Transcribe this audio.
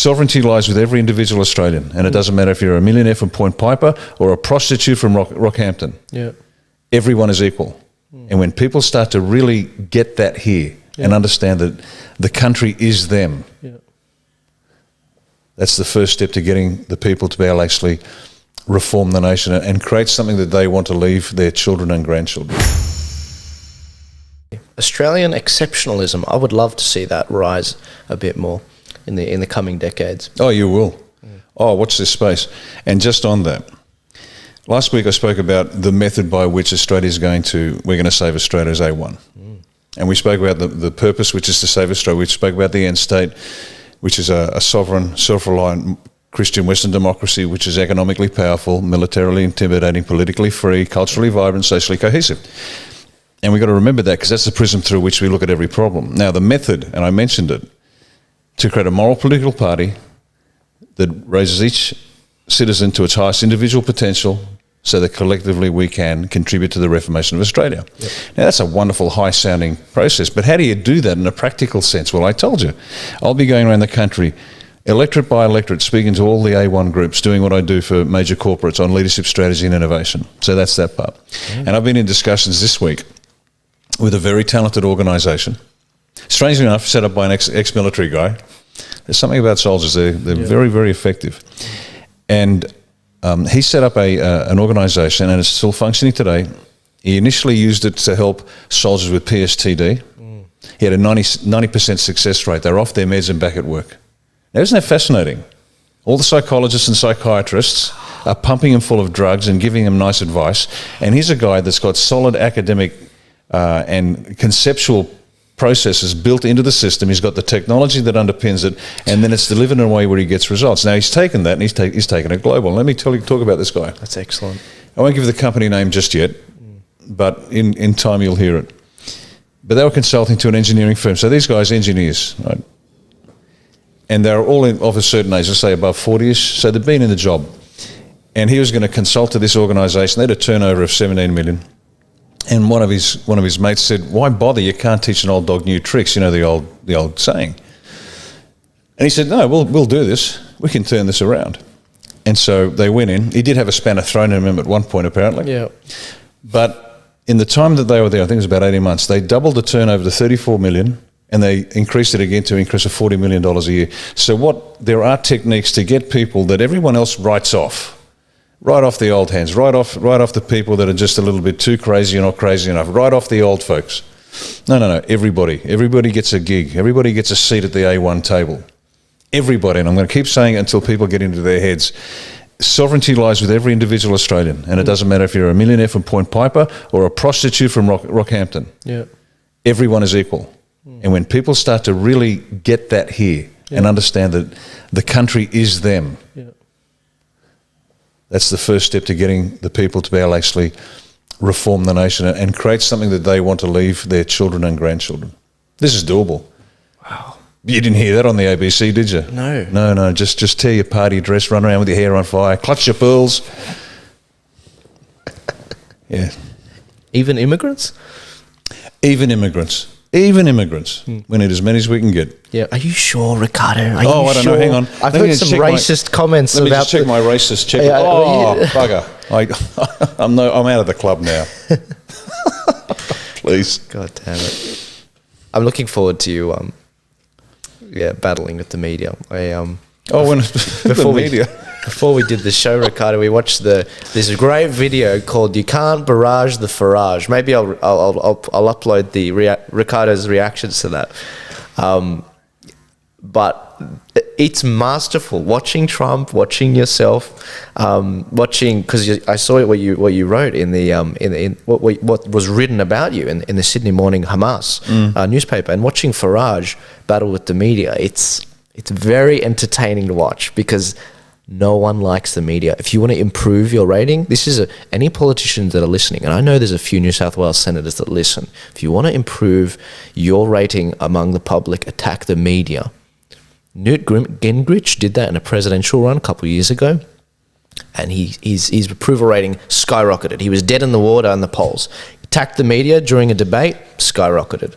Sovereignty lies with every individual Australian, and it doesn't matter if you're a millionaire from Point Piper or a prostitute from Rockhampton. Yeah. Everyone is equal. And when people start to really get that here and understand that the country is them, that's the first step to getting the people to be able to actually reform the nation and create something that they want to leave their children and grandchildren. Australian exceptionalism, I would love to see that rise a bit more in the coming decades. Oh, you will. Oh, watch this space. And just on that, last week I spoke about the method by which we're going to save Australia as A1. And we spoke about the purpose, which is to save Australia. We spoke about the end state, which is a sovereign, self-reliant Christian Western democracy, which is economically powerful, militarily intimidating, politically free, culturally vibrant, socially cohesive. And we've got to remember that, because that's the prism through which we look at every problem. Now, the method, and I mentioned it, to create a moral political party that raises each citizen to its highest individual potential so that collectively we can contribute to the reformation of Australia. Yep. Now, that's a wonderful, high-sounding process, but how do you do that in a practical sense? Well, I told you, I'll be going around the country, electorate by electorate, speaking to all the A1 groups, doing what I do for major corporates on leadership, strategy and innovation. So that's that part. And I've been in discussions this week with a very talented organisation, strangely enough, set up by an ex-military guy. There's something about soldiers, they're very, very effective. And he set up an organisation, and it's still functioning today. He initially used it to help soldiers with PSTD. He had a 90% success rate. They're off their meds and back at work. Now, isn't that fascinating? All the psychologists and psychiatrists are pumping him full of drugs and giving him nice advice. And here's a guy that's got solid academic and conceptual processes built into the system. He's got the technology that underpins it, and then it's delivered in a way where he gets results. Now, he's taken that and he's taken it global. Let me talk about this guy. That's excellent. I won't give the company name just yet, but in time you'll hear it. But they were consulting to an engineering firm. So these guys, engineers, right? And they're all of a certain age, let's say above 40-ish, so they've been in the job. And he was going to consult to this organisation. They had a turnover of 17 million. And one of his mates said, "Why bother? You can't teach an old dog new tricks." You know the old saying. And he said, "No, we'll do this. We can turn this around." And so they went in. He did have a spanner thrown at him at one point, apparently. Yeah. But in the time that they were there, I think it was about 18 months, they doubled the turnover to 34 million, and they increased it again to increase of $40 million a year. So there are techniques to get people that everyone else writes off. Right off the old hands, right off the people that are just a little bit too crazy or not crazy enough, right off the old folks. No, everybody gets a gig, everybody gets a seat at the A1 table. Everybody, and I'm going to keep saying it until people get into their heads. Sovereignty lies with every individual Australian, and it doesn't matter if you're a millionaire from Point Piper or a prostitute from Rockhampton. Yeah. Everyone is equal. And when people start to really get that here and understand that the country is them, that's the first step to getting the people to be able to actually reform the nation and create something that they want to leave their children and grandchildren. This is doable. Wow. You didn't hear that on the ABC, did you? No. No, just tear your party dress, run around with your hair on fire, clutch your pearls. Yeah. Even immigrants? Even immigrants. Even immigrants. We need as many as we can get. Yeah. Are you sure, Riccardo? I don't know. Hang on. I've heard some racist comments about... Let me just check my racist check. Bugger. I'm out of the club now. Please. God damn it. I'm looking forward to you, battling with the media. Before we did the show, Riccardo, we watched this great video called "You Can't Barrage the Farage." Maybe I'll upload the Riccardo's reactions to that. But it's masterful. Watching Trump, watching yourself, because I saw what you wrote in what was written about you in the Sydney Morning Hamas newspaper, and watching Farage battle with the media. It's very entertaining to watch because no one likes the media. If you want to improve your rating, this is any politicians that are listening, and I know there's a few New South Wales senators that listen. If you want to improve your rating among the public, attack the media. Newt Gingrich did that in a presidential run a couple of years ago, and his approval rating skyrocketed. He was dead in the water in the polls. Attacked the media during a debate, skyrocketed.